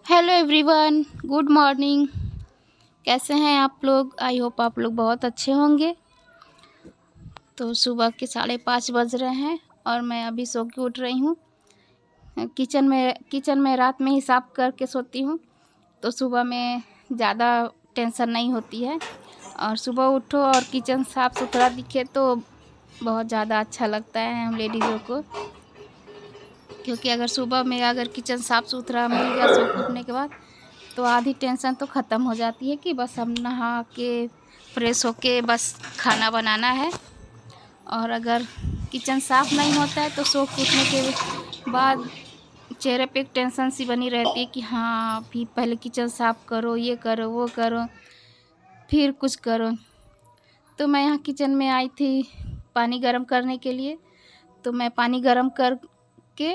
Hello everyone, good morning. कैसे हैं आप लोग? आई होप आप लोग बहुत अच्छे होंगे। तो सुबह के 5:30 बज रहे हैं और मैं अभी सो के उठ रही हूँ। किचन में रात में ही साफ़ करके सोती हूँ, तो सुबह में ज़्यादा टेंशन नहीं होती है। और सुबह उठो और किचन साफ़ सुथरा दिखे तो बहुत ज़्यादा अच्छा लगता है हम लेडीज़ों को। क्योंकि अगर किचन साफ़ सुथरा मिल गया सो के उठने के बाद, तो आधी टेंशन तो ख़त्म हो जाती है कि बस हम नहा के फ्रेश होके बस खाना बनाना है। और अगर किचन साफ़ नहीं होता है तो सो के उठने के बाद चेहरे पे एक टेंशन सी बनी रहती है कि हाँ, अभी पहले किचन साफ़ करो, ये करो, वो करो, फिर कुछ करो। तो मैं यहाँ किचन में आई थी पानी गर्म करने के लिए। तो मैं पानी गर्म करके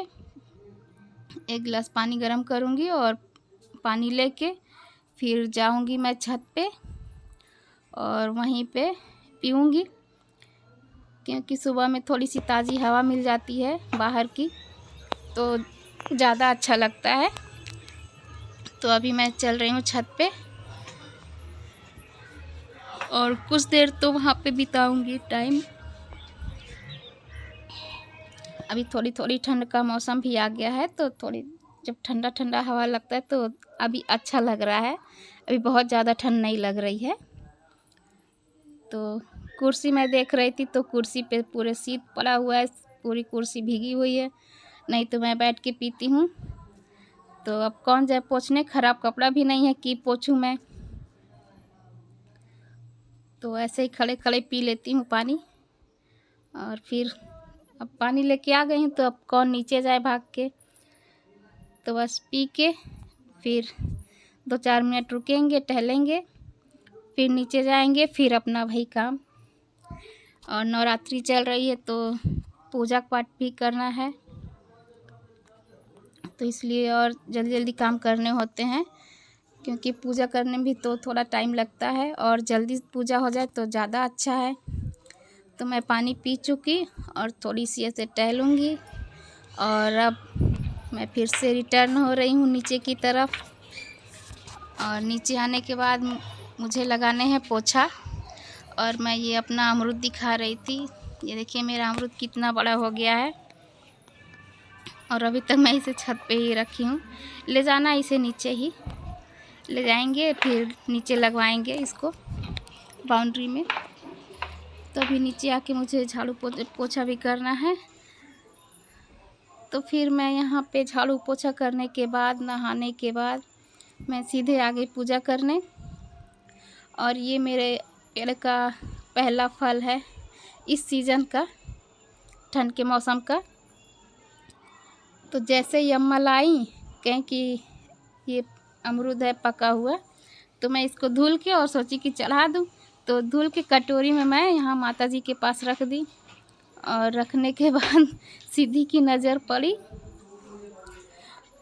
एक गिलास पानी गर्म करूँगी और पानी लेके फिर जाऊँगी मैं छत पे और वहीं पे पीऊँगी। क्योंकि सुबह में थोड़ी सी ताज़ी हवा मिल जाती है बाहर की, तो ज़्यादा अच्छा लगता है। तो अभी मैं चल रही हूँ छत पे और कुछ देर तो वहाँ पे बिताऊँगी टाइम। अभी थोड़ी थोड़ी ठंड का मौसम भी आ गया है, तो थोड़ी जब ठंडा ठंडा हवा लगता है तो अभी अच्छा लग रहा है। अभी बहुत ज़्यादा ठंड नहीं लग रही है। तो कुर्सी मैं देख रही थी, तो कुर्सी पे पूरे शीत पड़ा हुआ है, पूरी कुर्सी भीगी हुई है। नहीं तो मैं बैठ के पीती हूँ। तो अब कौन जाए पोंछने, ख़राब कपड़ा भी नहीं है कि पोंछूँ मैं। तो ऐसे ही खड़े खड़े पी लेती हूँ पानी। और फिर अब पानी लेके आ गई हूँ, तो अब कौन नीचे जाए भाग के। तो बस पी के फिर 2-4 मिनट रुकेंगे, टहलेंगे, फिर नीचे जाएंगे, फिर अपना वही काम। और नवरात्रि चल रही है तो पूजा पाठ भी करना है, तो इसलिए और जल्दी जल्दी काम करने होते हैं। क्योंकि पूजा करने में भी तो थोड़ा टाइम लगता है और जल्दी पूजा हो जाए तो ज़्यादा अच्छा है। तो मैं पानी पी चुकी और थोड़ी सी ऐसे टहलूँगी और अब मैं फिर से रिटर्न हो रही हूँ नीचे की तरफ। और नीचे आने के बाद मुझे लगाने हैं पोछा। और मैं ये अपना अमरूद दिखा रही थी। ये देखिए मेरा अमरूद कितना बड़ा हो गया है और अभी तक मैं इसे छत पे ही रखी हूँ। ले जाना इसे नीचे ही ले जाएंगे, फिर नीचे लगवाएंगे इसको बाउंड्री में। तो अभी नीचे आके मुझे झाड़ू पोछा भी करना है। तो फिर मैं यहाँ पे झाड़ू पोछा करने के बाद, नहाने के बाद मैं सीधे आ गई पूजा करने। और ये मेरे पेड़ का पहला फल है इस सीज़न का, ठंड के मौसम का। तो जैसे ही अम्मा लाई, कहें कि ये अमरूद है पका हुआ, तो मैं इसको धुल के और सोची कि चढ़ा दूँ। तो धुल के कटोरी में मैं यहाँ माता जी के पास रख दी। और रखने के बाद सिद्धि की नज़र पड़ी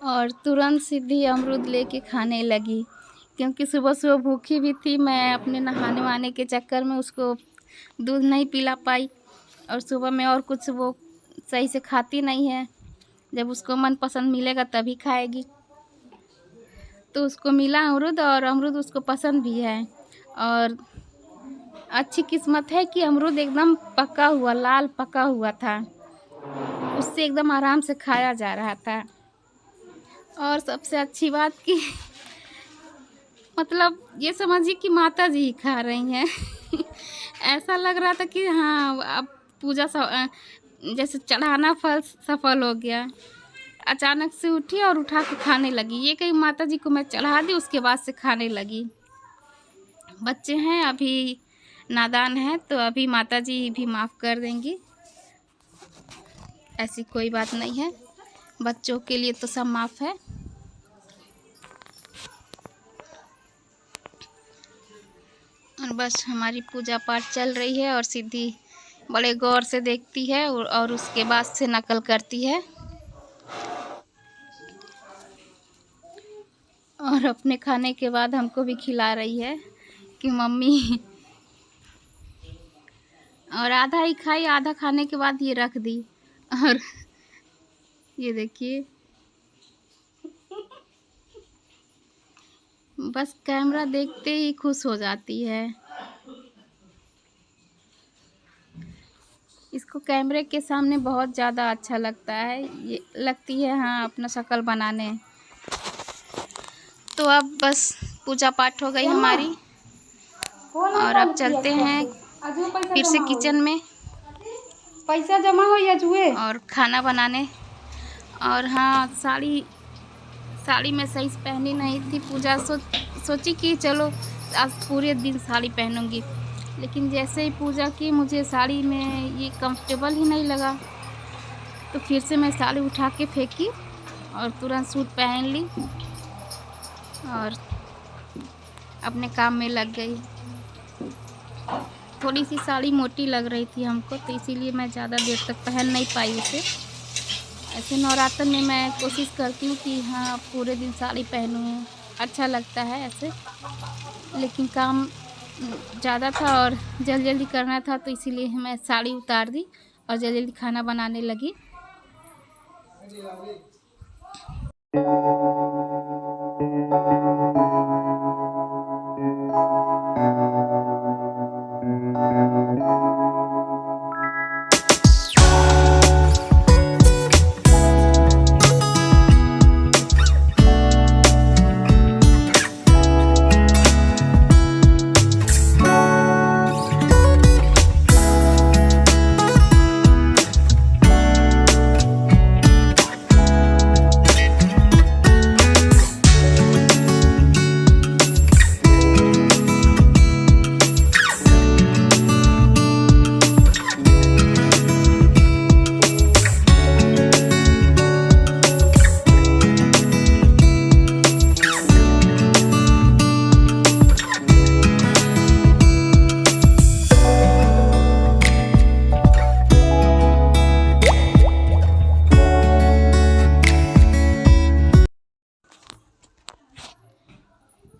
और तुरंत सिद्धि अमरूद लेके खाने लगी। क्योंकि सुबह सुबह भूखी भी थी, मैं अपने नहाने वहाने के चक्कर में उसको दूध नहीं पिला पाई। और सुबह में और कुछ वो सही से खाती नहीं है, जब उसको मन पसंद मिलेगा तभी खाएगी। तो उसको मिला अमरूद और अमरूद उसको पसंद भी है। और अच्छी किस्मत है कि अमरूद एकदम पका हुआ, लाल पका हुआ था, उससे एकदम आराम से खाया जा रहा था। और सबसे अच्छी बात कि मतलब ये समझिए कि माता जी ही खा रही हैं। ऐसा लग रहा था कि हाँ, अब पूजा जैसे चढ़ाना फल सफल हो गया। अचानक से उठी और उठा के खाने लगी। ये कहीं माता जी को मैं चढ़ा दी, उसके बाद से खाने लगी। बच्चे हैं अभी, नादान हैं, तो अभी माता जी भी माफ़ कर देंगी, ऐसी कोई बात नहीं है। बच्चों के लिए तो सब माफ़ है। और बस हमारी पूजा पाठ चल रही है और सिद्धि बड़े गौर से देखती है और उसके बाद से नकल करती है और अपने खाने के बाद हमको भी खिला रही है कि मम्मी। और आधा ही खाई, आधा खाने के बाद ये रख दी। और ये देखिए बस कैमरा देखते ही खुश हो जाती है। इसको कैमरे के सामने बहुत ज़्यादा अच्छा लगता है, ये लगती है हाँ अपना शक्ल बनाने। तो अब बस पूजा पाठ हो गई हमारी और अब चलते हैं फिर से किचन में पैसा जमा हो या जुए और खाना बनाने। और हाँ, साड़ी मैं सही से पहनी नहीं थी। पूजा सोची कि चलो आज पूरे दिन साड़ी पहनूंगी, लेकिन जैसे ही पूजा की मुझे साड़ी में ये कंफर्टेबल ही नहीं लगा, तो फिर से मैं साड़ी उठा के फेंकी और तुरंत सूट पहन ली और अपने काम में लग गई। थोड़ी सी साड़ी मोटी लग रही थी हमको, तो इसीलिए मैं ज़्यादा देर तक पहन नहीं पाई उसे। ऐसे नवरात्र में मैं कोशिश करती हूँ कि हाँ पूरे दिन साड़ी पहनूँ, अच्छा लगता है ऐसे। लेकिन काम ज़्यादा था और जल्दी करना था, तो इसीलिए मैं साड़ी उतार दी और जल्दी खाना बनाने लगी।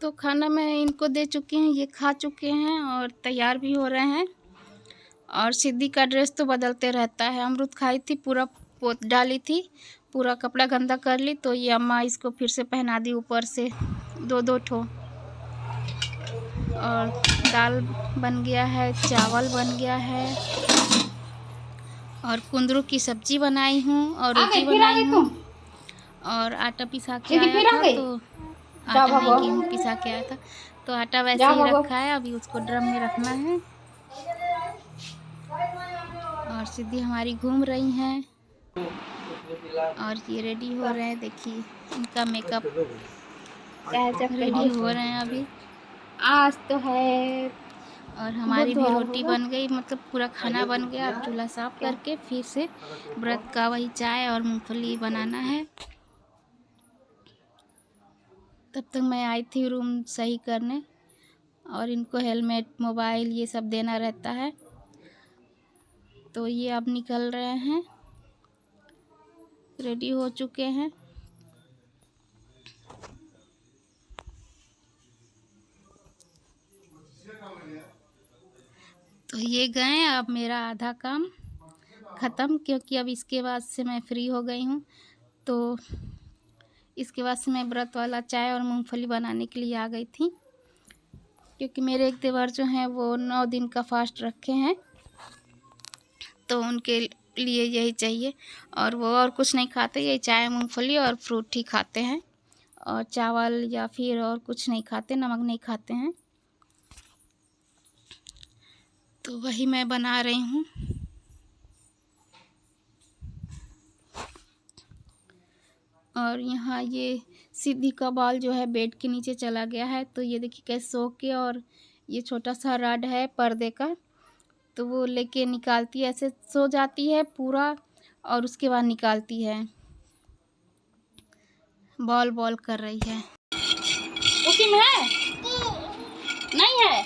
तो खाना मैं इनको दे चुकी हूँ, ये खा चुके हैं और तैयार भी हो रहे हैं। और सिद्धि का ड्रेस तो बदलते रहता है। अमरूद खाई थी, पूरा पोत डाली थी, पूरा कपड़ा गंदा कर ली, तो ये अम्मा इसको फिर से पहना दी ऊपर से दो ठो। और दाल बन गया है, चावल बन गया है और कुंदरू की सब्जी बनाई हूँ और रोटी बनाई हूँ। और आटा पिसा के आया था, तो आटा नहीं गेहूँ पिसा के आया था, तो आटा वैसे ही रखा है, अभी उसको ड्रम में रखना है। और सिद्धि हमारी घूम रही हैं और ये रेडी हो रहे हैं। देखिए इनका मेकअप रेडी हो रहे हैं अभी। आज तो है और हमारी भी रोटी बन गई, मतलब पूरा खाना बन गया। अब चूल्हा साफ करके फिर से व्रत का वही चाय और मूंगफली बनाना है। तब तक मैं आई थी रूम सही करने और इनको हेलमेट, मोबाइल ये सब देना रहता है। तो ये अब निकल रहे हैं, रेडी हो चुके हैं। तो ये गए, अब मेरा आधा काम ख़त्म, क्योंकि अब इसके बाद से मैं फ्री हो गई हूँ। तो इसके बाद से मैं व्रत वाला चाय और मूंगफली बनाने के लिए आ गई थी, क्योंकि मेरे एक देवर जो हैं वो 9 दिन का फास्ट रखे हैं, तो उनके लिए यही चाहिए। और वो और कुछ नहीं खाते, यही चाय मूंगफली और फ्रूट ही खाते हैं, और चावल या फिर और कुछ नहीं खाते, नमक नहीं खाते हैं। तो वही मैं बना रही हूँ। और यहाँ ये सिद्धि का बाल जो है बेड के नीचे चला गया है, तो ये देखिए कैसे सो के, और ये छोटा सा रड है पर्दे का, तो वो लेके निकालती है, ऐसे सो जाती है पूरा और उसके बाद निकालती है। बॉल बॉल कर रही है। उसी में है? नहीं है,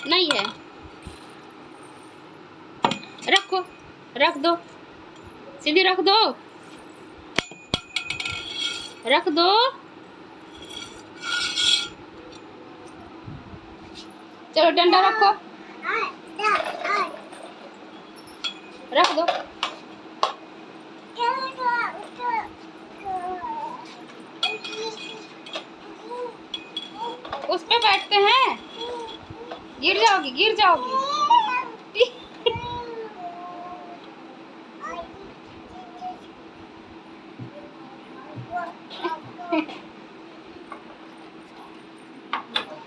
नहीं है, रखो, रख दो, सीधी रख दो, रख दो। चलो डंडा रखो, रख दो। उस पे बैठते हैं, गिर जाओगी गिर जाओगी।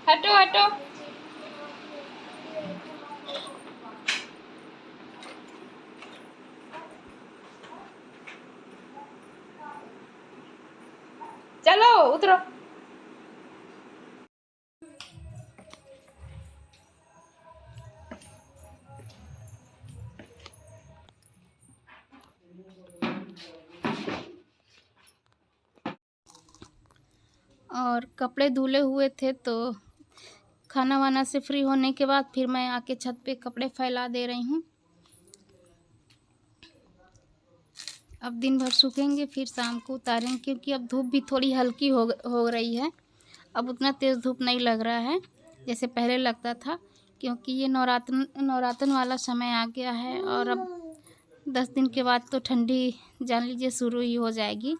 हटो हटो। चलो उतरो। और कपड़े धुले हुए थे तो खाना वाना से फ्री होने के बाद फिर मैं आके छत पे कपड़े फैला दे रही हूँ। अब दिन भर सूखेंगे, फिर शाम को उतारेंगे, क्योंकि अब धूप भी थोड़ी हल्की हो रही है। अब उतना तेज़ धूप नहीं लग रहा है जैसे पहले लगता था, क्योंकि ये नवरात्र वाला समय आ गया है। और अब 10 दिन के बाद तो ठंडी जान लीजिए शुरू ही हो जाएगी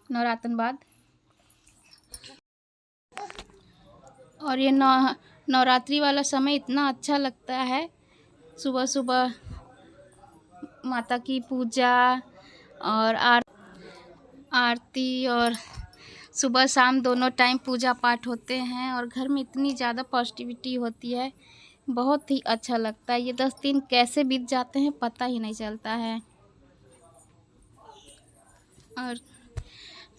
नवरात्र बाद। और ये नवरात्रि वाला समय इतना अच्छा लगता है। सुबह सुबह माता की पूजा और आरती, और सुबह शाम दोनों टाइम पूजा पाठ होते हैं, और घर में इतनी ज़्यादा पॉजिटिविटी होती है, बहुत ही अच्छा लगता है। ये 10 दिन कैसे बीत जाते हैं पता ही नहीं चलता है। और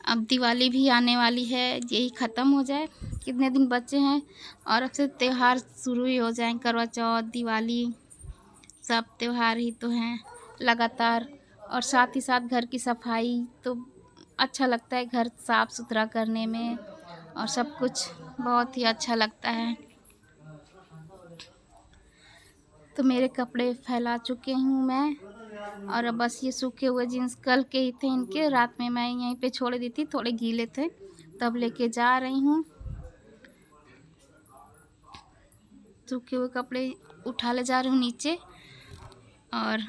अब दिवाली भी आने वाली है, यही ख़त्म हो जाए, कितने दिन बचे हैं और अब से त्यौहार शुरू ही हो जाएंगे। करवा चौथ, दिवाली, सब त्यौहार ही तो हैं लगातार। और साथ ही साथ घर की सफाई, तो अच्छा लगता है घर साफ़ सुथरा करने में, और सब कुछ बहुत ही अच्छा लगता है। तो मेरे कपड़े फैला चुके हूँ मैं, और अब बस ये सूखे हुए जीन्स कल के ही थे इनके, रात में मैं यहीं पे छोड़ दी थी, थोड़े गीले थे, तब लेके जा रही हूँ। सूखे हुए कपड़े उठा ले जा रही हूँ नीचे। और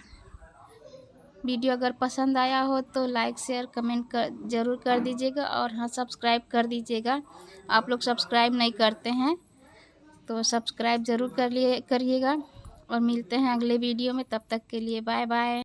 वीडियो अगर पसंद आया हो तो लाइक शेयर कमेंट ज़रूर कर दीजिएगा, और हाँ सब्सक्राइब कर दीजिएगा। आप लोग सब्सक्राइब नहीं करते हैं तो सब्सक्राइब ज़रूर करिएगा। और मिलते हैं अगले वीडियो में, तब तक के लिए बाय बाय।